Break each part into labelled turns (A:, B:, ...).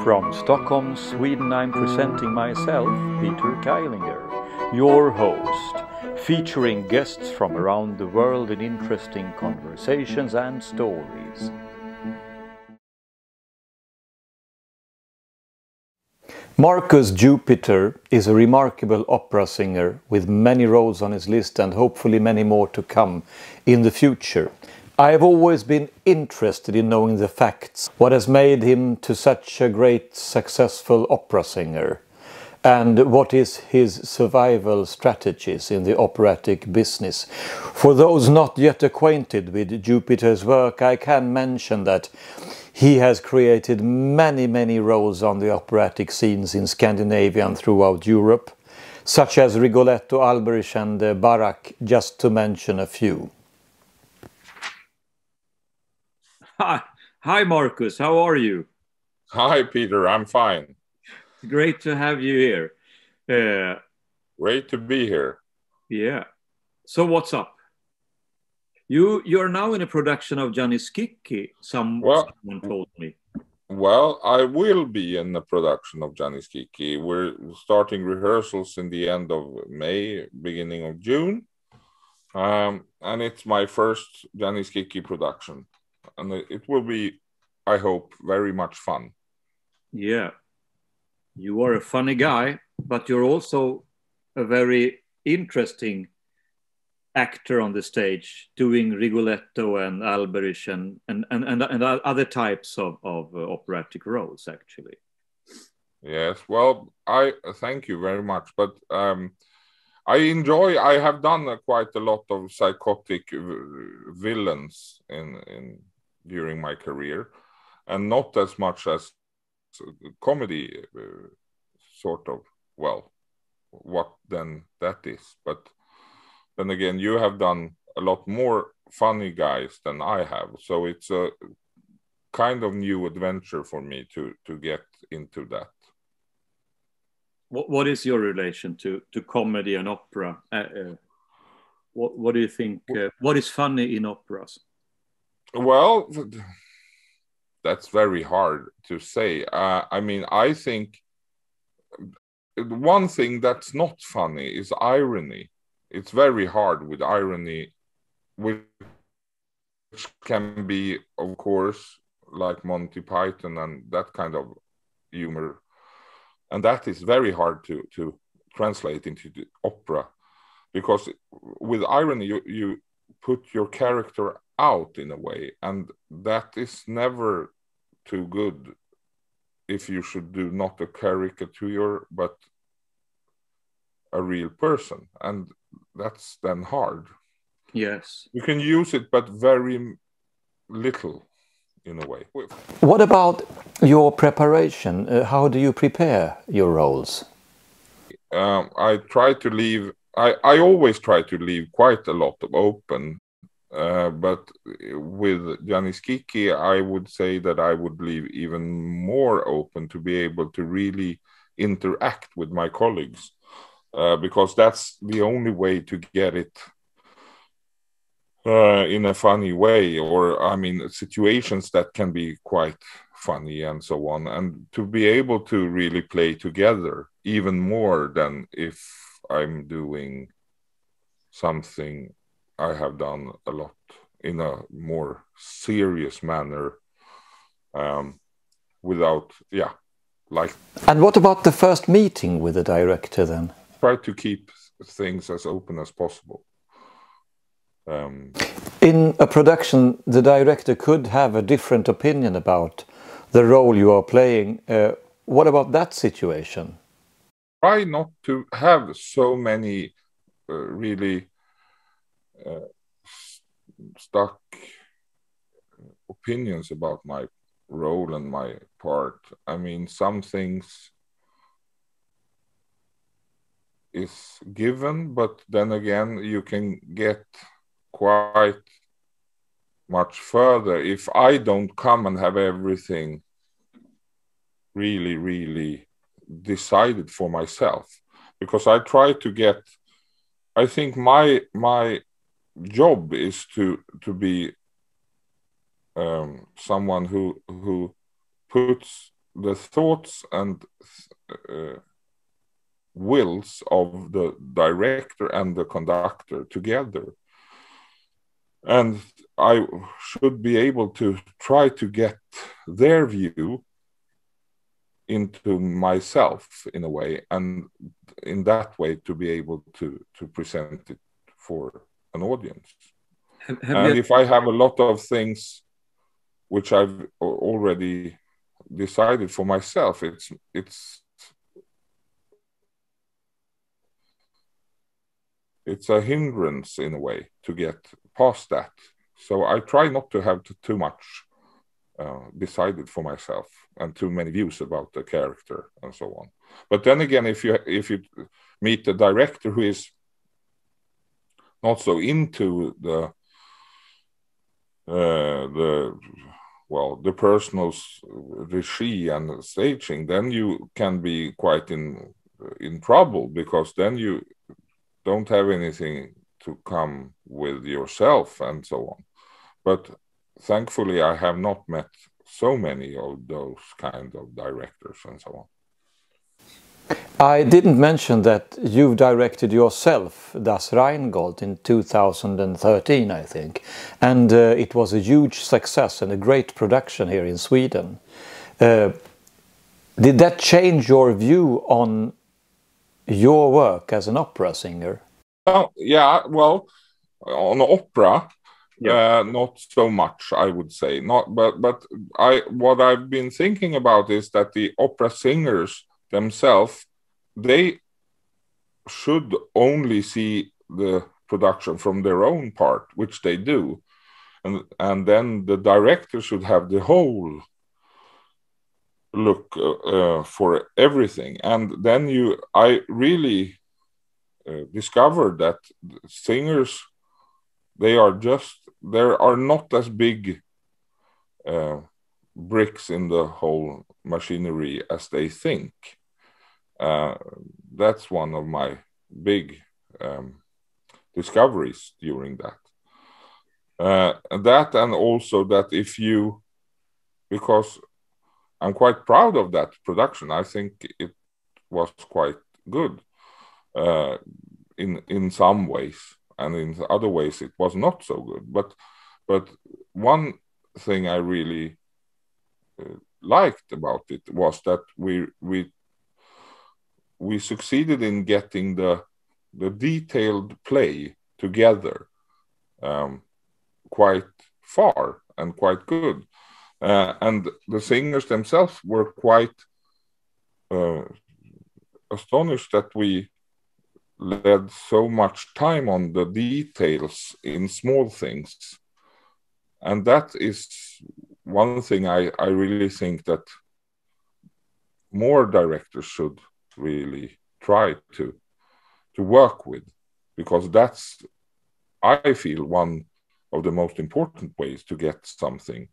A: From Stockholm, Sweden, I'm presenting myself, Peter Kajlinger, your host, featuring guests from around the world in interesting conversations and stories. Marcus Jupither is a remarkable opera singer with many roles on his list and hopefully many more to come in the future. I have always been interested in knowing the facts, what has made him to such a great successful opera singer, and what is his survival strategies in the operatic business. For those not yet acquainted with Jupiter's work, I can mention that he has created many roles on the operatic scenes in Scandinavia and throughout Europe, such as Rigoletto, Alberich and Barak, just to mention a few. Hi, Marcus. How are you?
B: Hi, Peter. I'm fine.
A: It's great to have you here.
B: Great to be here.
A: Yeah. So what's up? You're now in a production of Janis Kikki, someone told me.
B: Well, I will be in the production of Janis Kikki. We're starting rehearsals in the end of May, beginning of June. And it's my first Janis Kikki production. And it will be, I hope, very much fun.
A: Yeah. You are a funny guy, but you're also a very interesting actor on the stage, doing Rigoletto and Alberich and other types of operatic roles, actually.
B: Yes, well, I thank you very much. But I have done quite a lot of psychotic villains during my career, and not as much as comedy, sort of, well, what then that is. But then again, you have done a lot more funny guys than I have, so it's a kind of new adventure for me to get into that.
A: What is your relation to comedy and opera? What do you think? What is funny in operas?
B: Well, that's very hard to say. I mean, I think one thing that's not funny is irony. It's very hard with irony, which can be, of course, like Monty Python and that kind of humor. And that is very hard to translate into the opera, because with irony, you put your character out in a way, and that is never too good if you should do not a caricature, but a real person. And that's then hard.
A: Yes.
B: You can use it, but very little in a way.
A: What about your preparation? How do you prepare your roles?
B: I always try to leave quite a lot of open. But with Janis Kikki, I would say that I would leave even more open to be able to really interact with my colleagues, because that's the only way to get it in a funny way, or I mean, situations that can be quite funny and so on, and to be able to really play together even more than if I'm doing something I have done a lot in a more serious manner, without, And what about the first meeting with the director then? Try to keep things as open as possible.
A: In a production, the director could have a different opinion about the role you are playing. What about that situation?
B: Try not to have so many really stuck opinions about my role and my part. I mean, some things is given, but then again, you can get quite much further if I don't come and have everything really decided for myself, because I try to get, I think my job is to be someone who puts the thoughts and wills of the director and the conductor together. And I should be able to try to get their view into myself in a way, and in that way to be able to present it for an audience. And if I have a lot of things which I've already decided for myself, it's a hindrance in a way to get past that. So I try not to have too much decided for myself and too many views about the character and so on. But then again, if you meet a director who is not so into the personal regie and staging, then you can be quite in trouble, because then you don't have anything to come with yourself and so on. But thankfully, I have not met so many of those kind of directors and so on.
A: I didn't mention that you've directed yourself Das Rheingold in 2013, I think. And it was a huge success and a great production here in Sweden. Did that change your view on your work as an opera singer?
B: Oh, yeah, well, on opera, not so much, I would say. But what I've been thinking about is that the opera singers themselves, they should only see the production from their own part, which they do, and then the director should have the whole look for everything. And then I really discovered that singers, there are not as big bricks in the whole machinery as they think. That's one of my big discoveries during that. That, and also that because I'm quite proud of that production. I think it was quite good in some ways, and in other ways it was not so good. But one thing I really liked about it was that we succeeded in getting the detailed play together quite far and quite good. And the singers themselves were quite astonished that we led so much time on the details in small things. And that is one thing I really think that more directors should really try to work with, because that's, I feel, one of the most important ways to get something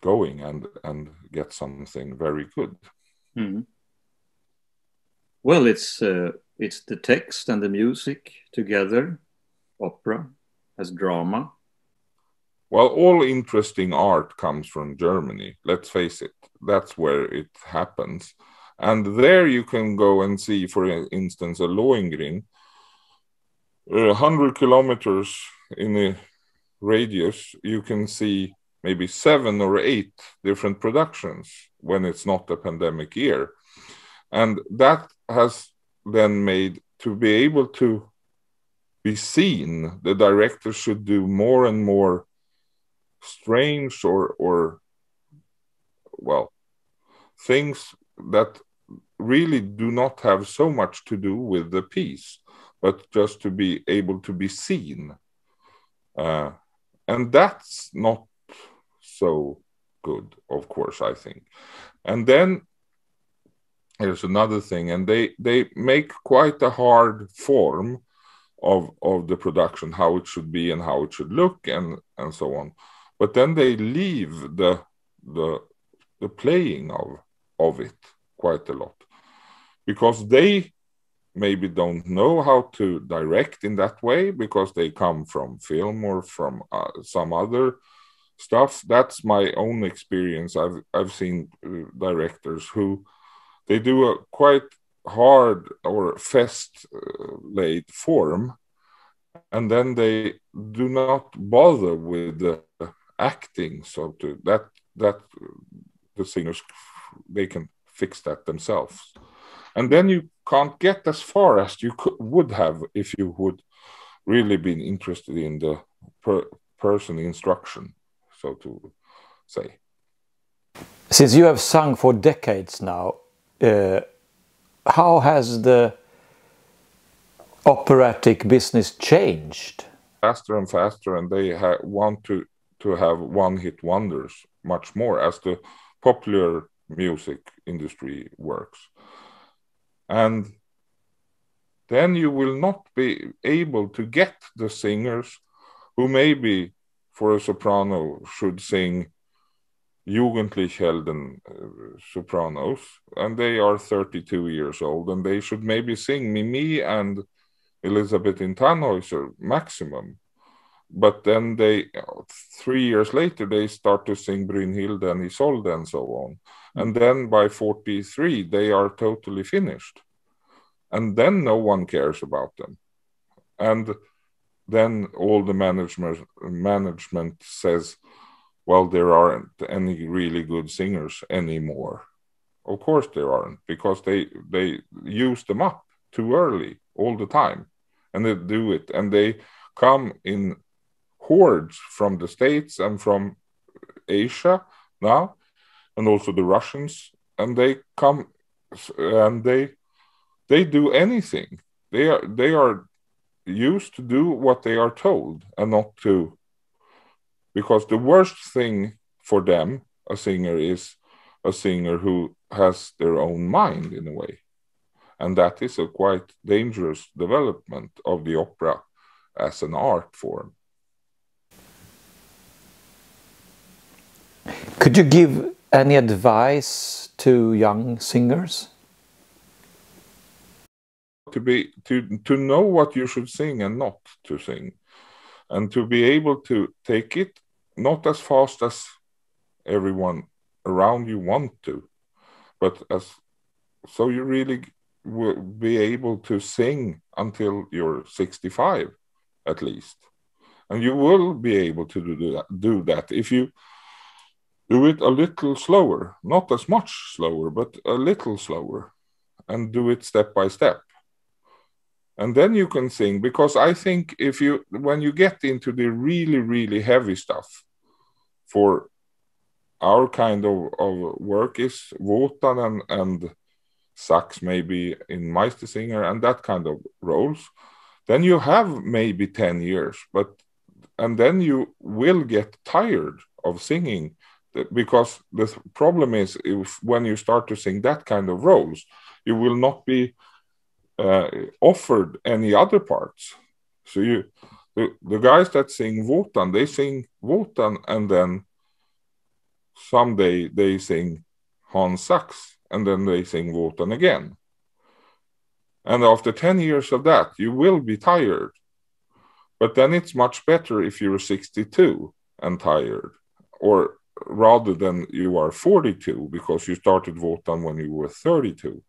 B: going and get something very good.
A: Mm-hmm. Well, it's the text and the music together, opera as drama.
B: Well, all interesting art comes from Germany. Let's face it, that's where it happens. And there you can go and see, for instance, a Lohengrin, 100 kilometers in a radius, you can see maybe 7 or 8 different productions when it's not a pandemic year. And that has then made, to be able to be seen, the director should do more and more strange or things that really do not have so much to do with the piece, but just to be able to be seen. And that's not so good, of course, I think. And then there's another thing, and they make quite a hard form of the production, how it should be and how it should look and so on. But then they leave the playing of it quite a lot, because they maybe don't know how to direct in that way, because they come from film or from some other stuff. That's my own experience. I've seen directors who they do a quite hard or fest laid form, and then they do not bother with the acting. So to that the singers, they can fix that themselves, and then you can't get as far as you would have if you would really been interested in the person instruction, so to say.
A: Since you have sung for decades now, how has the operatic business changed?
B: Faster and faster, and they want to have one-hit wonders much more, as the popular music industry works. And then you will not be able to get the singers who maybe for a soprano should sing Jugendlich Helden sopranos, and they are 32 years old, and they should maybe sing Mimi and Elisabeth in Tannhäuser maximum. But then 3 years later, they start to sing Brynhilde and Isolde and so on. And then by 43, they are totally finished. And then no one cares about them. And then all the management says, well, there aren't any really good singers anymore. Of course there aren't, because they use them up too early all the time. And they do it. And they come in hordes from the States and from Asia now, and also the Russians. And they come and they do anything. They are used to do what they are told, and not to, because the worst thing for them, a singer, is a singer who has their own mind in a way. And that is a quite dangerous development of the opera as an art form.
A: Could you give any advice to young singers?
B: To know what you should sing and not to sing, and to be able to take it not as fast as everyone around you want to, but so you really will be able to sing until you're 65 at least. And you will be able to do that if you do it a little slower, not as much slower, but a little slower, and do it step by step. And then you can sing, because I think when you get into the really, really heavy stuff, for our kind of work is Wotan and sax maybe in Meistersinger and that kind of roles, then you have maybe 10 years, and then you will get tired of singing, because the problem is, when you start to sing that kind of roles, you will not be offered any other parts. So the guys that sing Wotan, they sing Wotan, and then someday they sing Hans Sachs, and then they sing Wotan again. And after 10 years of that, you will be tired. But then it's much better if you're 62 and tired, or rather than you are 42 because you started Wotan when you were 32.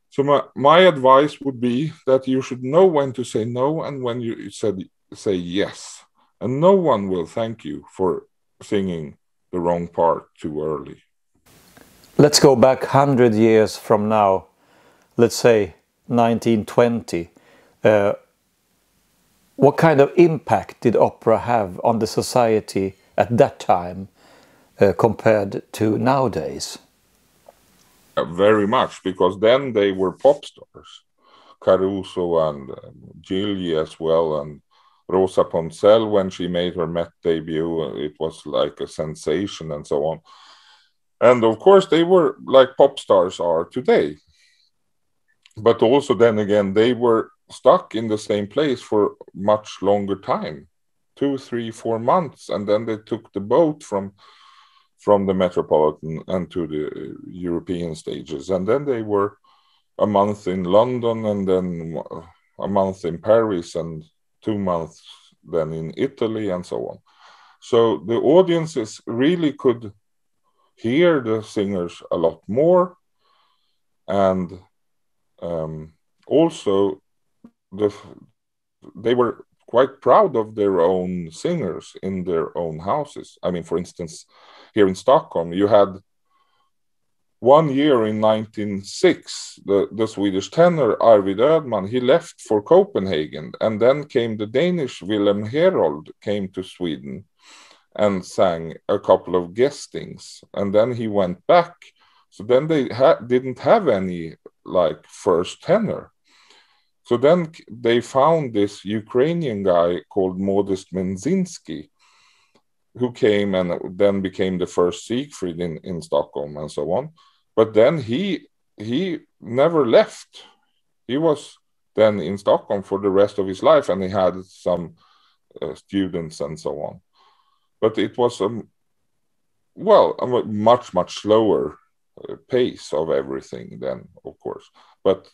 B: So my advice would be that you should know when to say no and when you say yes. And no one will thank you for singing the wrong part too early.
A: Let's go back 100 years from now, let's say 1920. What kind of impact did opera have on the society at that time compared to nowadays?
B: Very much, because then they were pop stars. Caruso and Gigli as well, and Rosa Poncel, when she made her Met debut, it was like a sensation and so on. And of course they were like pop stars are today. But also then again, they were stuck in the same place for much longer time, 2, 3, 4 months, and then they took the boat from the Metropolitan and to the European stages, and then they were a month in London, and then a month in Paris, and 2 months then in Italy, and so on. So the audiences really could hear the singers a lot more, and also they were quite proud of their own singers in their own houses. I mean, for instance, here in Stockholm, you had one year in 1906, the Swedish tenor Arvid Ödman, he left for Copenhagen, and then came the Danish Wilhelm Herold came to Sweden and sang a couple of guestings, and then he went back. So then they didn't have any like first tenor. So then they found this Ukrainian guy called Modest Menzinski, who came and then became the first Siegfried in Stockholm and so on. But then he never left. He was then in Stockholm for the rest of his life, and he had some students and so on. But it was a much slower pace of everything then, of course. But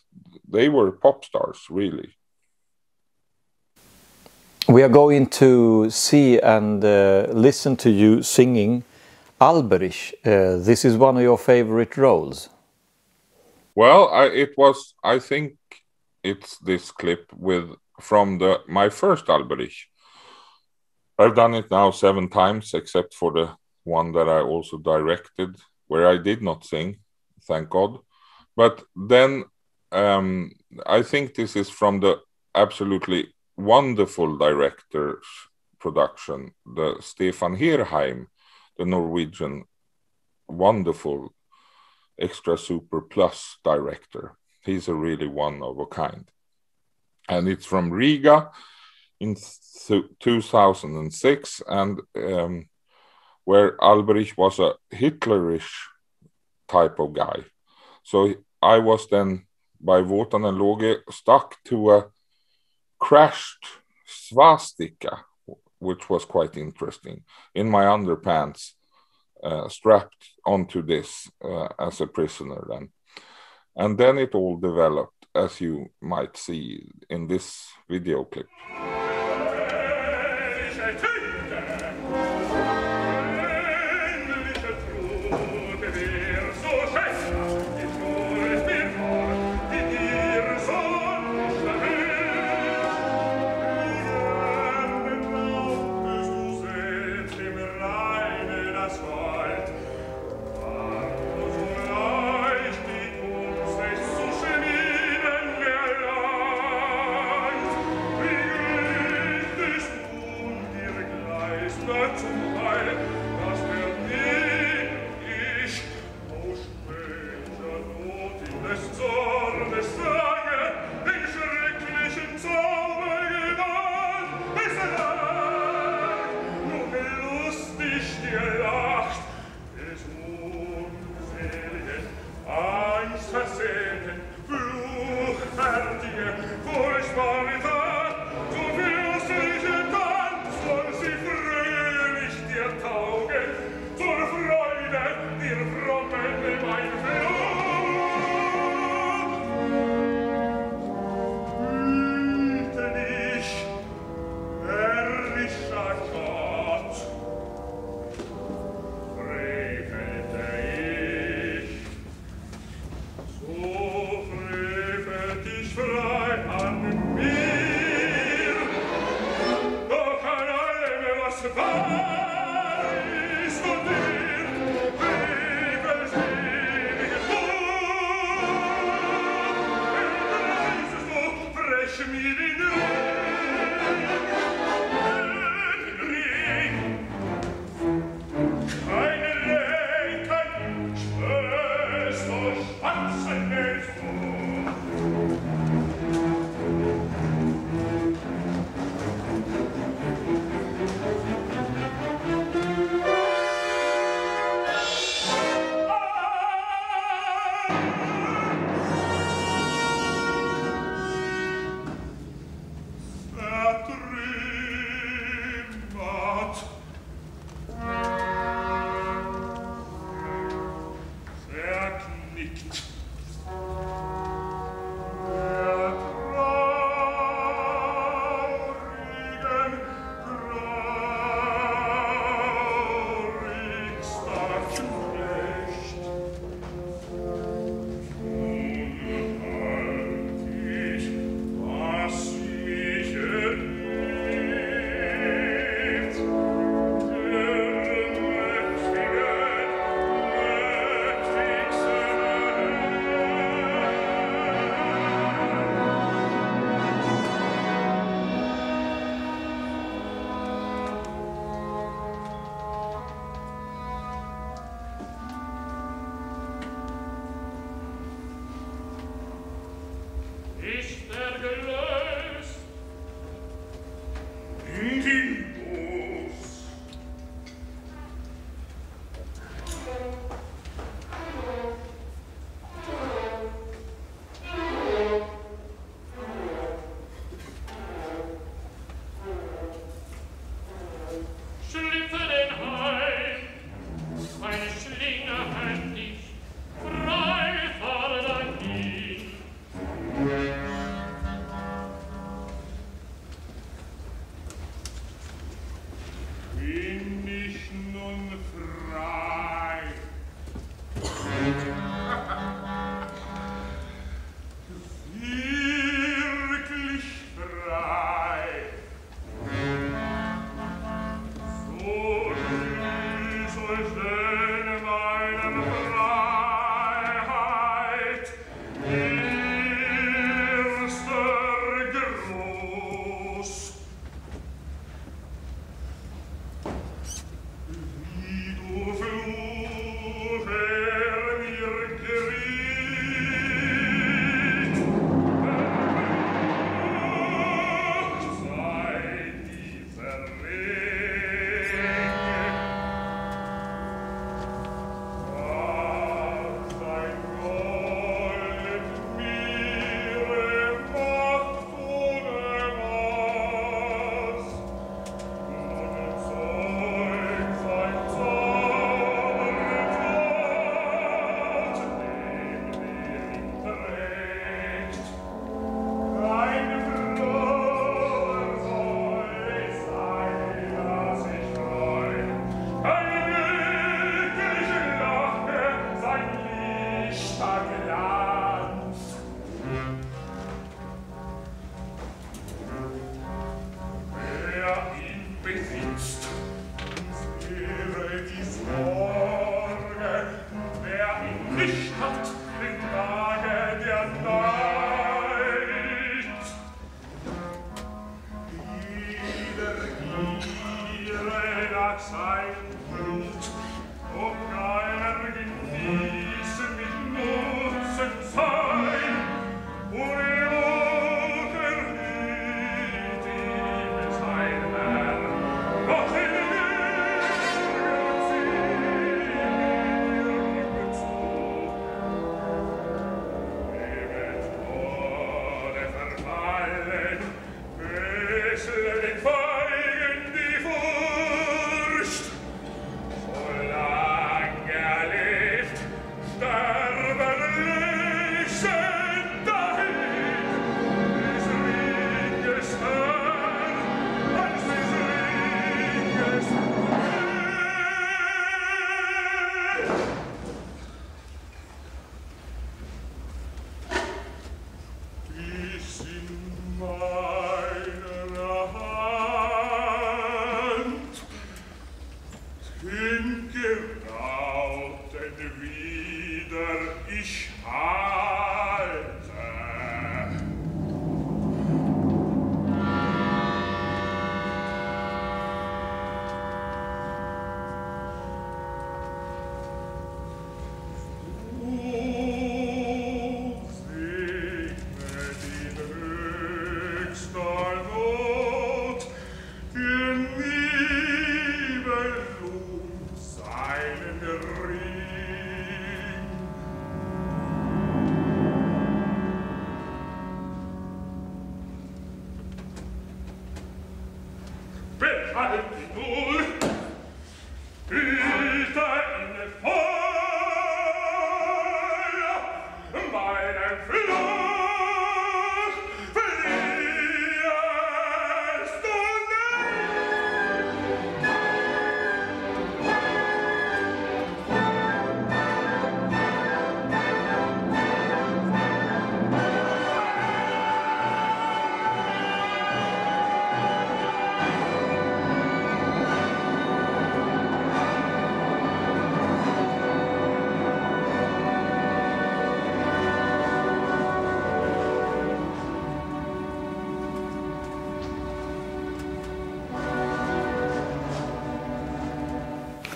B: they were pop stars, really.
A: We are going to see and listen to you singing Alberich. This is one of your favorite roles.
B: Well, I think it's this clip from my first Alberich. I've done it now 7 times, except for the one that I also directed, where I did not sing, thank God. But then I think this is from the absolutely wonderful director's production, the Stefan Herheim, the Norwegian wonderful extra super plus director. He's a really one of a kind. And it's from Riga in 2006, and where Alberich was a Hitlerish type of guy. So I was then, by Wotan and Loge, stuck to a crashed swastika, which was quite interesting, in my underpants, strapped onto this as a prisoner then. And then it all developed, as you might see in this video clip.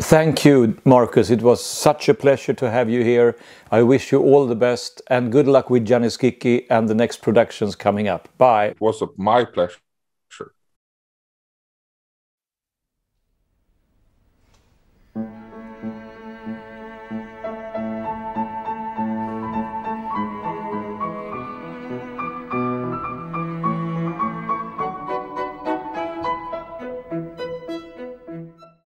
A: Thank you, Marcus. It was such a pleasure to have you here. I wish you all the best and good luck with Janis Kiki and the next productions coming up. Bye.
B: It was my pleasure.